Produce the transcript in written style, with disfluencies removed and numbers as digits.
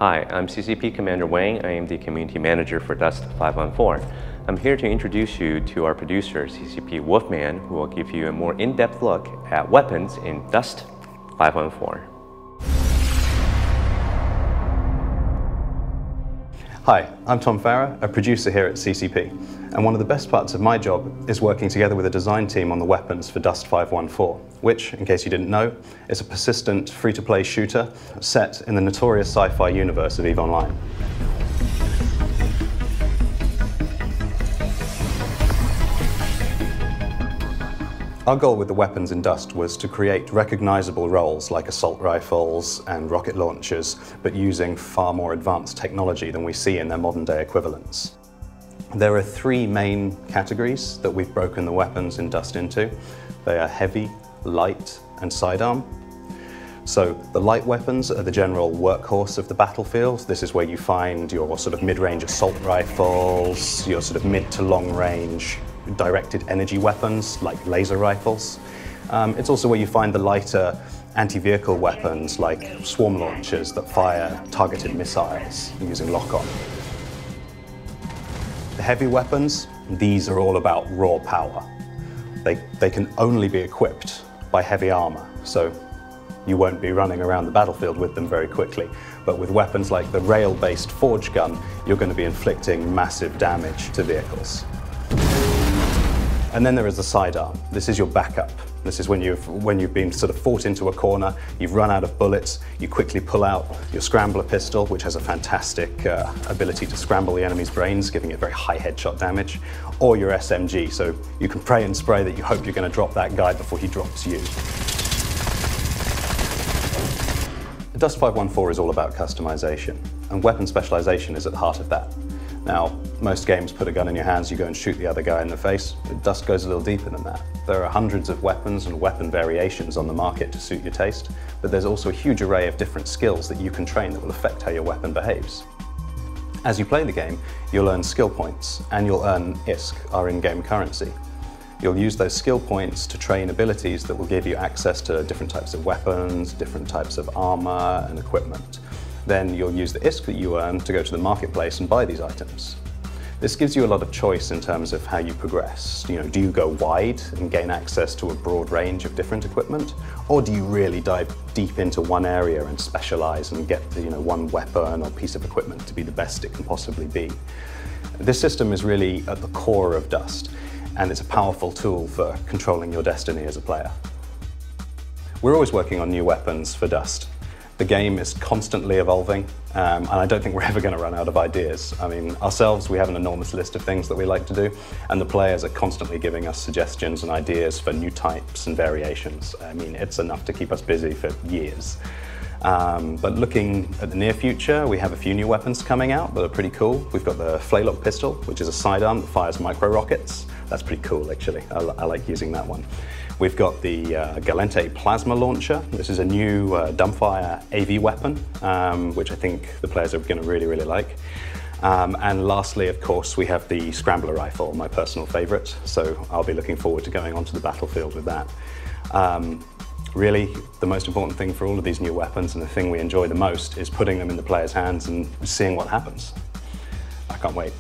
Hi, I'm CCP Commander Wang. I am the Community Manager for Dust 514. I'm here to introduce you to our producer, CCP Wolfman, who will give you a more in-depth look at weapons in Dust 514. Hi, I'm Tom Farrer, a producer here at CCP, and one of the best parts of my job is working together with a design team on the weapons for Dust 514, which, in case you didn't know, is a persistent free-to-play shooter set in the notorious sci-fi universe of EVE Online. Our goal with the weapons in Dust was to create recognizable roles like assault rifles and rocket launchers, but using far more advanced technology than we see in their modern-day equivalents. There are three main categories that we've broken the weapons in Dust into. They are heavy, light, and sidearm. So the light weapons are the general workhorse of the battlefield. This is where you find your sort of mid-range assault rifles, your sort of mid to long range directed energy weapons like laser rifles. It's also where you find the lighter anti-vehicle weapons like swarm launchers that fire targeted missiles using lock-on. The heavy weapons, these are all about raw power. They can only be equipped by heavy armor, so you won't be running around the battlefield with them very quickly. But with weapons like the rail-based forge gun, you're going to be inflicting massive damage to vehicles. And then there is the sidearm. This is your backup. This is when you've been sort of fought into a corner, you've run out of bullets, you quickly pull out your scrambler pistol, which has a fantastic ability to scramble the enemy's brains, giving it very high headshot damage, or your SMG, so you can pray and spray that you hope you're going to drop that guy before he drops you. Dust 514 is all about customization, and weapon specialization is at the heart of that. Now, most games put a gun in your hands, you go and shoot the other guy in the face. Dust goes a little deeper than that. There are hundreds of weapons and weapon variations on the market to suit your taste, but there's also a huge array of different skills that you can train that will affect how your weapon behaves. As you play the game, you'll earn skill points, and you'll earn ISK, our in-game currency. You'll use those skill points to train abilities that will give you access to different types of weapons, different types of armor and equipment. Then you'll use the ISK that you earn to go to the marketplace and buy these items. This gives you a lot of choice in terms of how you progress. Do you go wide and gain access to a broad range of different equipment? Or do you really dive deep into one area and specialize and get one weapon or piece of equipment to be the best it can possibly be? This system is really at the core of Dust, and it's a powerful tool for controlling your destiny as a player. We're always working on new weapons for Dust. The game is constantly evolving, and I don't think we're ever going to run out of ideas. I mean, ourselves, we have an enormous list of things that we like to do, and the players are constantly giving us suggestions and ideas for new types and variations. I mean, it's enough to keep us busy for years. But looking at the near future, we have a few new weapons coming out that are pretty cool. We've got the Flaylock pistol, which is a sidearm that fires micro-rockets. That's pretty cool, actually. I like using that one. We've got the Gallente plasma launcher. This is a new dumbfire AV weapon, which I think the players are going to really, really like. And lastly, of course, we have the scrambler rifle, my personal favorite. So I'll be looking forward to going onto the battlefield with that. Really, the most important thing for all of these new weapons, and the thing we enjoy the most, is putting them in the players' hands and seeing what happens. I can't wait.